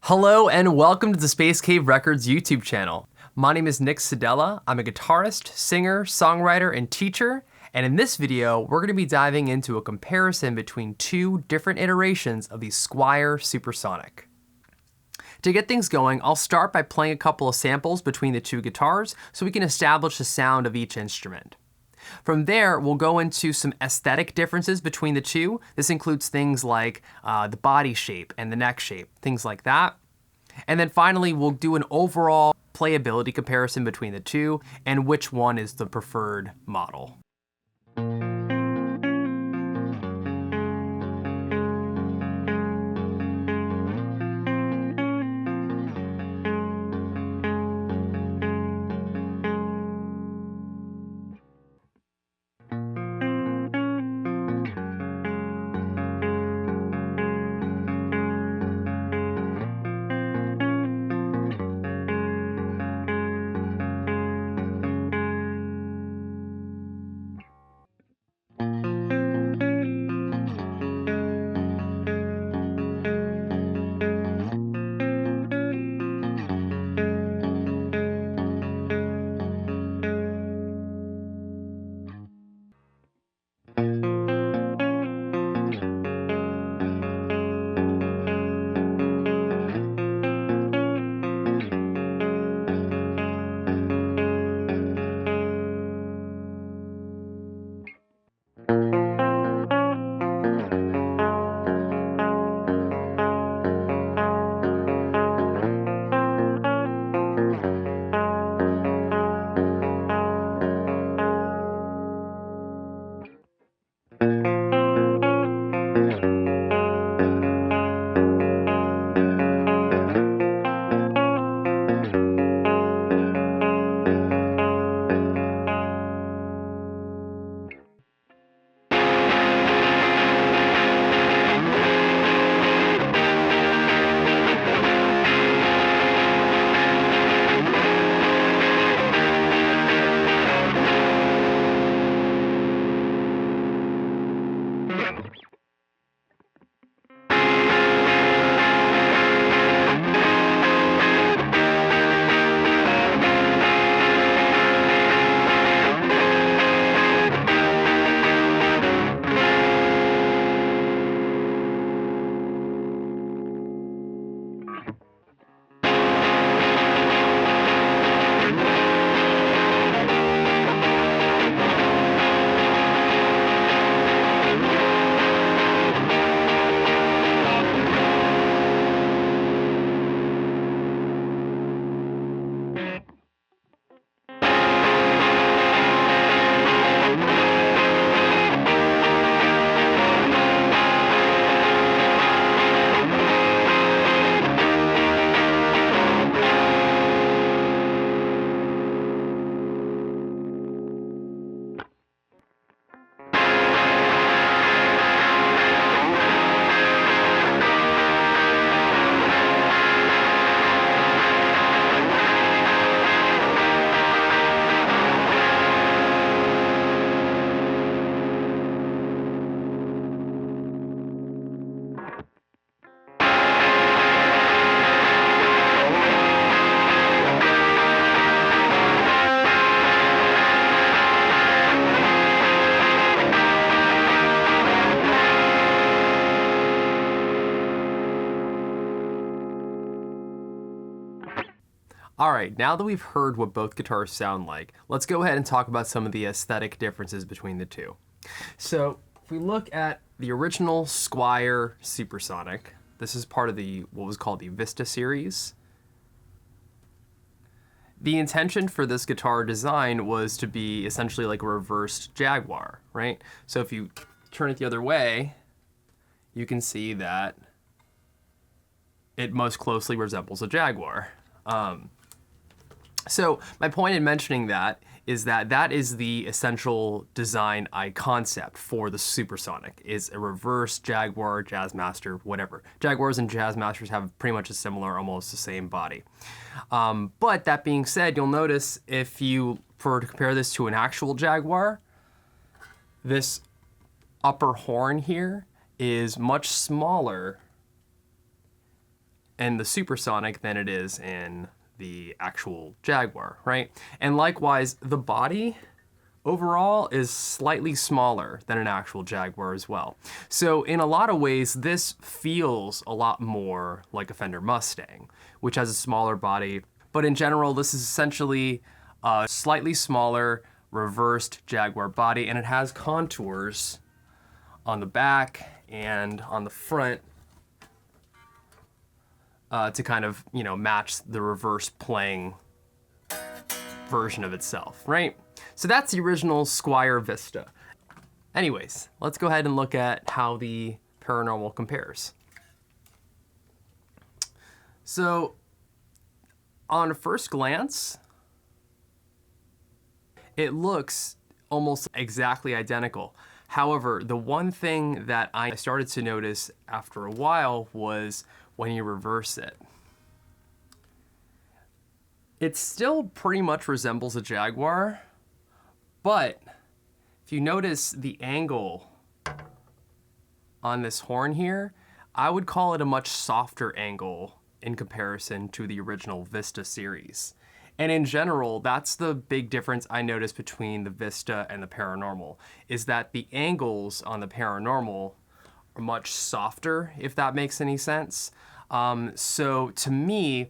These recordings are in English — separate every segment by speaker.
Speaker 1: Hello and welcome to the Space Cave Records YouTube channel. My name is Nick Sedella. I'm a guitarist, singer, songwriter, and teacher. And in this video, we're going to be diving into a comparison between two different iterations of the Squier Supersonic. To get things going, I'll start by playing a couple of samples between the two guitars so we can establish the sound of each instrument. From there, we'll go into some aesthetic differences between the two. This includes things like the body shape and the neck shape, things like that. And then finally, we'll do an overall playability comparison between the two and which one is the preferred model. Alright, now that we've heard what both guitars sound like, let's go ahead and talk about some of the aesthetic differences between the two. So, if we look at the original Squier Supersonic, this is part of what was called the Vista series. The intention for this guitar design was to be essentially like a reversed Jaguar, right? So if you turn it the other way, you can see that it most closely resembles a Jaguar. So my point in mentioning that is that that is the essential design concept for the Supersonic, is a reverse Jaguar, Jazzmaster, whatever. Jaguars and Jazzmasters have pretty much a similar, almost the same body. But that being said, you'll notice if you were to compare this to an actual Jaguar, this upper horn here is much smaller in the Supersonic than it is in the actual Jaguar, right? And likewise, the body overall is slightly smaller than an actual Jaguar as well. So in a lot of ways, this feels a lot more like a Fender Mustang, which has a smaller body. But in general, this is essentially a slightly smaller reversed Jaguar body, and it has contours on the back and on the front to kind of, you know, match the reverse playing version of itself, right? So that's the original Squier Vista. Anyways, let's go ahead and look at how the Paranormal compares. So on first glance, it looks almost exactly identical. However, the one thing that I started to notice after a while was when you reverse it. It still pretty much resembles a Jaguar, but if you notice the angle on this horn here, I would call it a much softer angle in comparison to the original Vista series. And in general, that's the big difference I noticed between the Vista and the Paranormal, is that the angles on the Paranormal are much softer, if that makes any sense. So to me,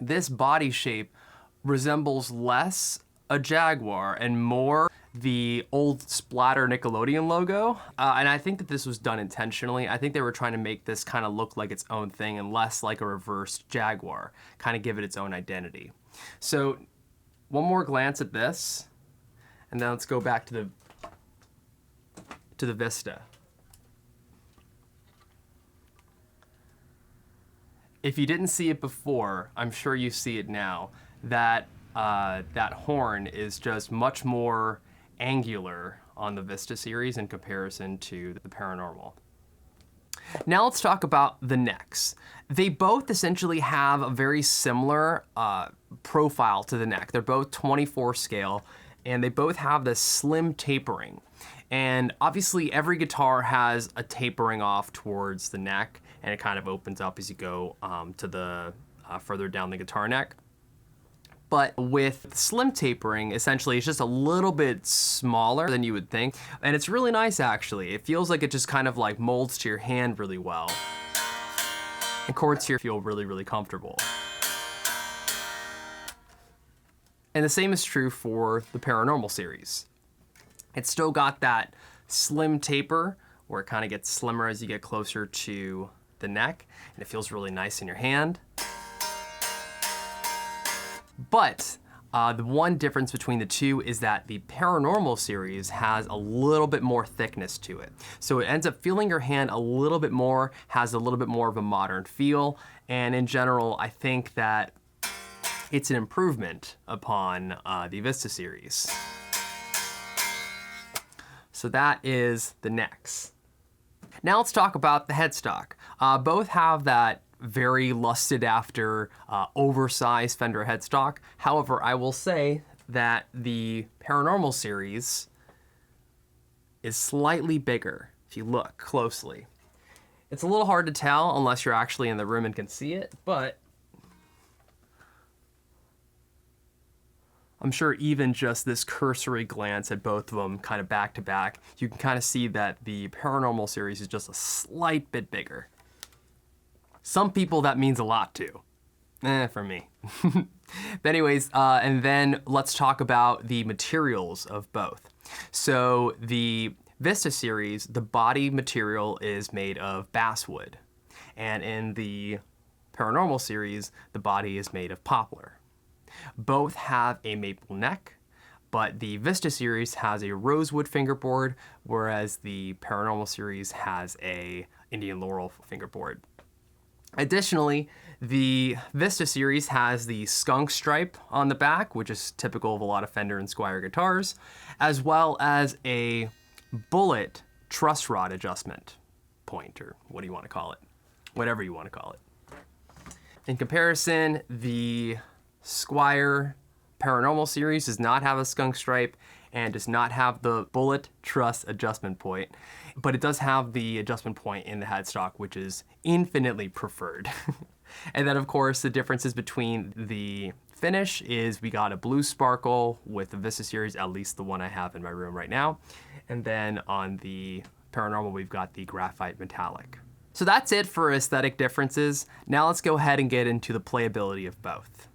Speaker 1: this body shape resembles less a Jaguar and more the old Splatter Nickelodeon logo. And I think that this was done intentionally. I think they were trying to make this kind of look like its own thing and less like a reversed Jaguar, kind of give it its own identity. So one more glance at this, and then let's go back to the Vista. If you didn't see it before, I'm sure you see it now, that that horn is just much more angular on the Vista series in comparison to the Paranormal. Now let's talk about the necks. They both essentially have a very similar profile to the neck. They're both 24 scale, and they both have this slim tapering. And obviously every guitar has a tapering off towards the neck, and it kind of opens up as you go to the further down the guitar neck. But with slim tapering, essentially it's just a little bit smaller than you would think. And it's really nice actually. It feels like it just kind of like molds to your hand really well. And chords here feel really, really comfortable. And the same is true for the Paranormal series. It's still got that slim taper where it kind of gets slimmer as you get closer to the neck, and it feels really nice in your hand. But the one difference between the two is that the Paranormal series has a little bit more thickness to it. So it ends up feeling your hand a little bit more, has a little bit more of a modern feel, and in general, I think that it's an improvement upon the Vista series. So that is the necks. Now let's talk about the headstock. Both have that very lusted after oversized Fender headstock. However, I will say that the Paranormal series is slightly bigger if you look closely. It's a little hard to tell unless you're actually in the room and can see it, but I'm sure even just this cursory glance at both of them kind of back to back, you can kind of see that the Paranormal series is just a slight bit bigger. Some people that means a lot to. For me. But anyways, and then let's talk about the materials of both. So the Vista series, the body material is made of basswood. And in the Paranormal series, the body is made of poplar. Both have a maple neck, but the Vista series has a rosewood fingerboard, whereas the Paranormal series has a Indian laurel fingerboard. Additionally, the Vista series has the skunk stripe on the back, which is typical of a lot of Fender and Squier guitars, as well as a bullet truss rod adjustment point, or what do you want to call it? Whatever you want to call it. In comparison, the Squier Paranormal series does not have a skunk stripe and does not have the bullet truss adjustment point, but it does have the adjustment point in the headstock, which is infinitely preferred. And then of course the differences between the finish is we got a blue sparkle with the Vista series, at least the one I have in my room right now. And then on the Paranormal, we've got the graphite metallic. So that's it for aesthetic differences. Now let's go ahead and get into the playability of both.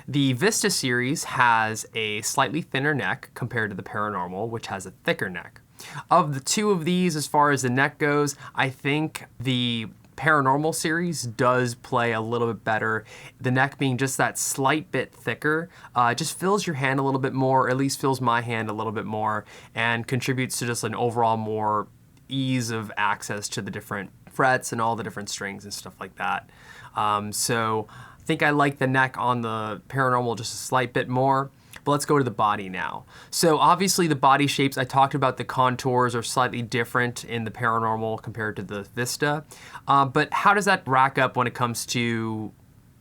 Speaker 1: The Vista series has a slightly thinner neck compared to the Paranormal, which has a thicker neck. Of the two of these, as far as the neck goes, I think the Paranormal series does play a little bit better. The neck being just that slight bit thicker, just fills your hand a little bit more, or at least fills my hand a little bit more, and contributes to just an overall more ease of access to the different frets and all the different strings and stuff like that. So I think I like the neck on the Paranormal just a slight bit more. But let's go to the body now. So obviously the body shapes, I talked about the contours are slightly different in the Paranormal compared to the Vista. But how does that rack up when it comes to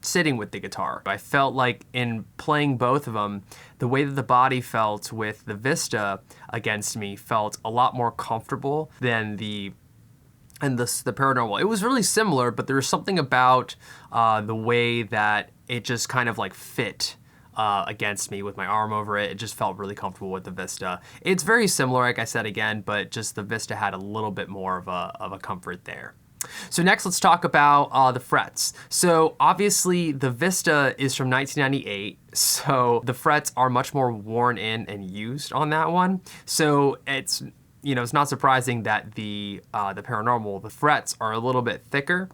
Speaker 1: sitting with the guitar? I felt like in playing both of them, the way that the body felt with the Vista against me felt a lot more comfortable than the Paranormal. It was really similar, but there was something about the way that it just kind of like fit against me with my arm over it. It just felt really comfortable with the Vista. It's very similar, like I said again, but just the Vista had a little bit more of a comfort there. So next, let's talk about the frets. So obviously the Vista is from 1998, so the frets are much more worn in and used on that one. So it's, you know, it's not surprising that the Paranormal, the frets are a little bit thicker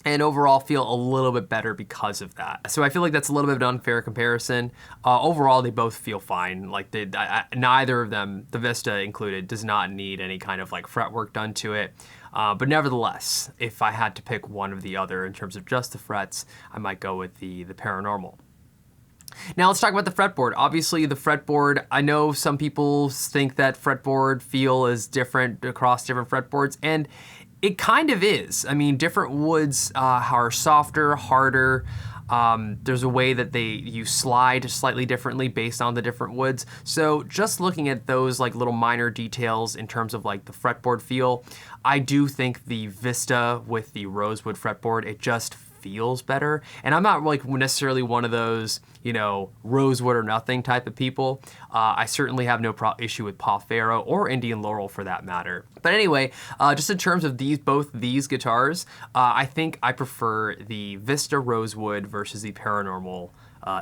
Speaker 1: and overall feel a little bit better because of that. So I feel like that's a little bit of an unfair comparison. Overall, they both feel fine. Like neither of them, the Vista included, does not need any kind of like fretwork done to it. But nevertheless, if I had to pick one or the other in terms of just the frets, I might go with the Paranormal. Now let's talk about the fretboard. Obviously the fretboard, I know some people think that fretboard feel is different across different fretboards, and it kind of is. I mean, different woods are softer, harder. There's a way that you slide slightly differently based on the different woods. So just looking at those like little minor details in terms of like the fretboard feel, I do think the Vista with the rosewood fretboard, it just feels better. And I'm not like necessarily one of those, you know, rosewood or nothing type of people. I certainly have no issue with Paw Pharaoh or Indian Laurel for that matter. But anyway, just in terms of both these guitars, I think I prefer the Vista Rosewood versus the Paranormal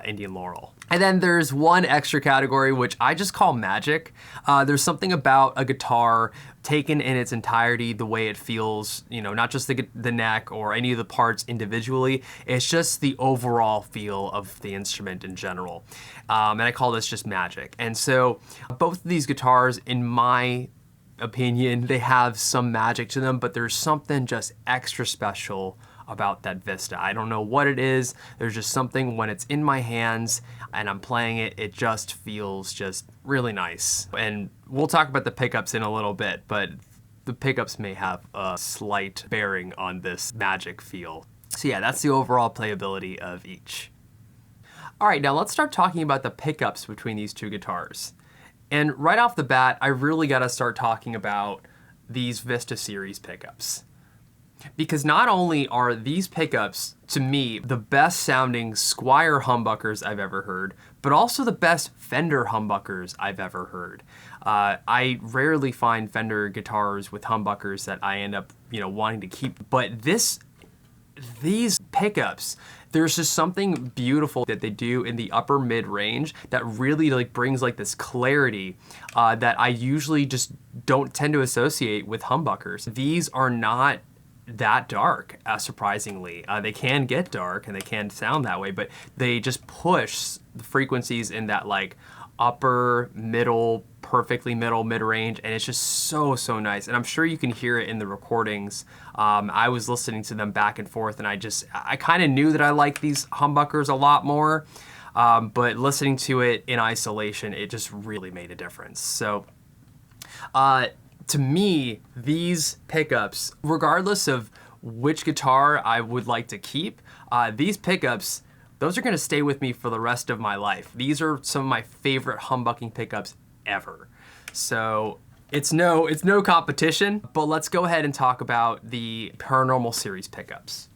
Speaker 1: Indian Laurel. And then there's one extra category, which I just call magic. There's something about a guitar taken in its entirety, the way it feels, you know, not just the neck or any of the parts individually. It's just the overall feel of the instrument in general. And I call this just magic. And so both of these guitars, in my opinion, they have some magic to them, but there's something just extra special about that Vista. I don't know what it is. There's just something when it's in my hands and I'm playing it, it just feels just really nice. And we'll talk about the pickups in a little bit, but the pickups may have a slight bearing on this magic feel. So yeah, that's the overall playability of each. All right, now let's start talking about the pickups between these two guitars. And right off the bat, I really gotta start talking about these Vista series pickups. Because not only are these pickups, to me, the best sounding Squier humbuckers I've ever heard, but also the best Fender humbuckers I've ever heard. I rarely find Fender guitars with humbuckers that I end up, you know, wanting to keep, but these pickups, there's just something beautiful that they do in the upper mid range that really like brings like this clarity that I usually just don't tend to associate with humbuckers. These are not that dark, surprisingly. They can get dark and they can sound that way, but they just push the frequencies in that like upper middle, perfectly middle mid-range, and it's just so nice. And I'm sure you can hear it in the recordings. I was listening to them back and forth, and I kind of knew that I liked these humbuckers a lot more, but listening to it in isolation, it just really made a difference. So to me, these pickups, regardless of which guitar I would like to keep, these pickups, those are gonna stay with me for the rest of my life. These are some of my favorite humbucking pickups ever. So it's no competition, but let's go ahead and talk about the Paranormal Series pickups.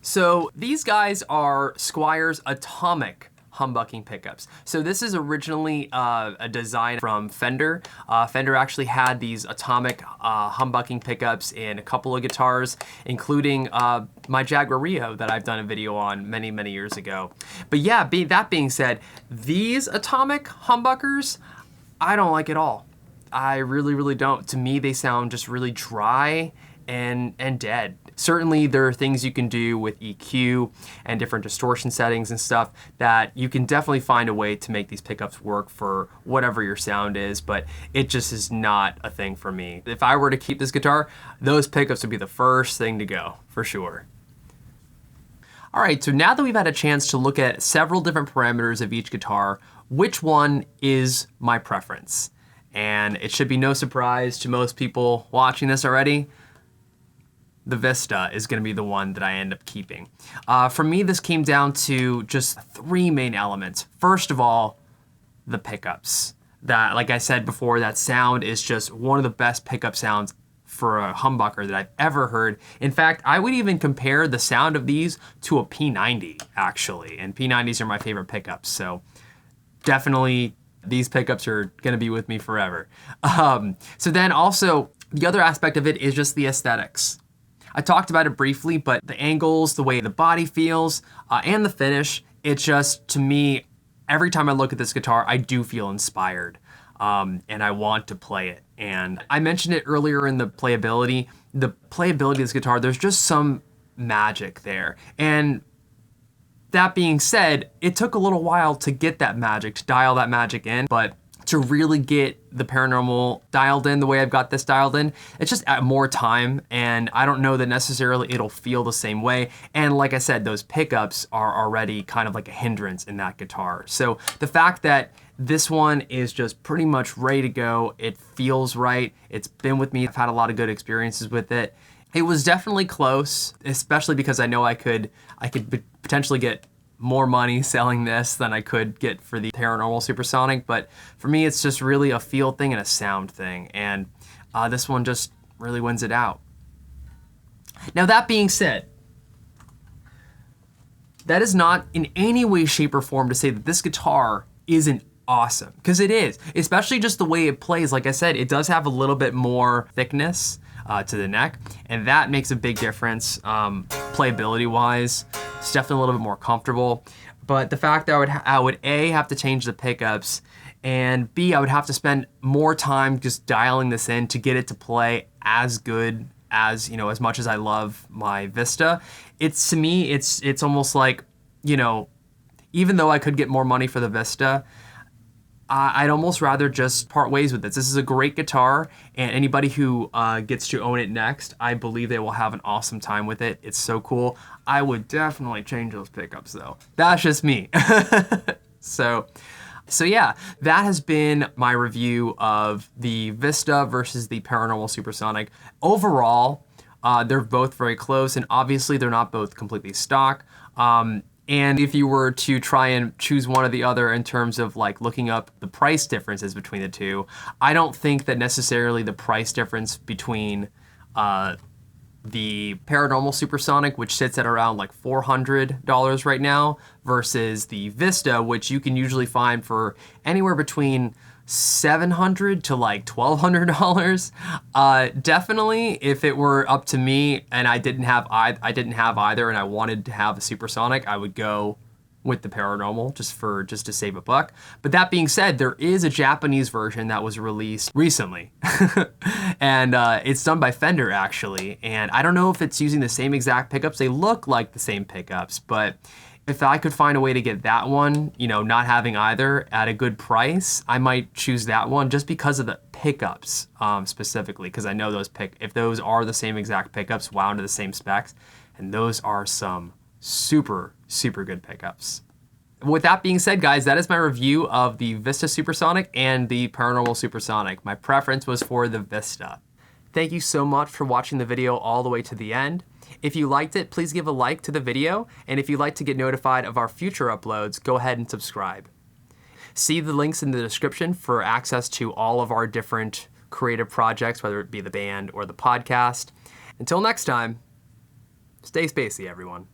Speaker 1: So these guys are Squier's Atomic humbucking pickups. So this is originally a design from Fender. Fender actually had these Atomic humbucking pickups in a couple of guitars, including my Jaguar Rio that I've done a video on many, many years ago. But yeah, that being said, these Atomic humbuckers, I don't like at all. I really, really don't. To me, they sound just really dry and dead. Certainly there are things you can do with EQ and different distortion settings and stuff that you can definitely find a way to make these pickups work for whatever your sound is, but it just is not a thing for me. If I were to keep this guitar, those pickups would be the first thing to go, for sure. All right, so now that we've had a chance to look at several different parameters of each guitar, which one is my preference? And it should be no surprise to most people watching this already, the Vista is gonna be the one that I end up keeping. For me, this came down to just three main elements. First of all, the pickups. That, like I said before, that sound is just one of the best pickup sounds for a humbucker that I've ever heard. In fact, I would even compare the sound of these to a P90, actually. And P90s are my favorite pickups, so definitely these pickups are gonna be with me forever. So then also, the other aspect of it is just the aesthetics. I talked about it briefly, but the angles, the way the body feels, and the finish, it just, to me, every time I look at this guitar, I do feel inspired, and I want to play it. And I mentioned it earlier in the playability. The playability of this guitar, there's just some magic there. And that being said, it took a little while to get that magic, to dial that magic in, but to really get the Paranormal dialed in the way I've got this dialed in, it's just at more time, and I don't know that necessarily it'll feel the same way. And like I said, those pickups are already kind of like a hindrance in that guitar. So the fact that this one is just pretty much ready to go, it feels right, it's been with me, I've had a lot of good experiences with it. It was definitely close, especially because I know I could potentially get more money selling this than I could get for the Paranormal Supersonic, but for me it's just really a feel thing and a sound thing, and this one just really wins it out. Now that being said, that is not in any way, shape, or form to say that this guitar isn't awesome, because it is, especially just the way it plays. Like I said, it does have a little bit more thickness to the neck, and that makes a big difference playability wise. It's definitely a little bit more comfortable, but the fact that I would A, have to change the pickups, and B, I would have to spend more time just dialing this in to get it to play as good as, you know, as much as I love my Vista. It's, to me, it's almost like, you know, even though I could get more money for the Vista, I'd almost rather just part ways with this. This is a great guitar, and anybody who gets to own it next, I believe they will have an awesome time with it. It's so cool. I would definitely change those pickups though. That's just me. So yeah, that has been my review of the Vista versus the Paranormal Supersonic. Overall, they're both very close, and obviously they're not both completely stock. And if you were to try and choose one or the other in terms of like looking up the price differences between the two, I don't think that necessarily the price difference between the Paranormal Supersonic, which sits at around like $400 right now, versus the Vista, which you can usually find for anywhere between $700 to like $1,200. Definitely, if it were up to me and I didn't have either, and I wanted to have a Supersonic, I would go with the Paranormal just to save a buck. But that being said, there is a Japanese version that was released recently, and it's done by Fender actually. And I don't know if it's using the same exact pickups. They look like the same pickups, but if I could find a way to get that one, you know, not having either at a good price, I might choose that one just because of the pickups specifically, because I know if those are the same exact pickups wound to the same specs, and those are some super, super good pickups. With that being said, guys, that is my review of the Vista Supersonic and the Paranormal Supersonic. My preference was for the Vista. Thank you so much for watching the video all the way to the end. If you liked it, please give a like to the video, and if you'd like to get notified of our future uploads, go ahead and subscribe. See the links in the description for access to all of our different creative projects, whether it be the band or the podcast. Until next time, stay spacey, everyone.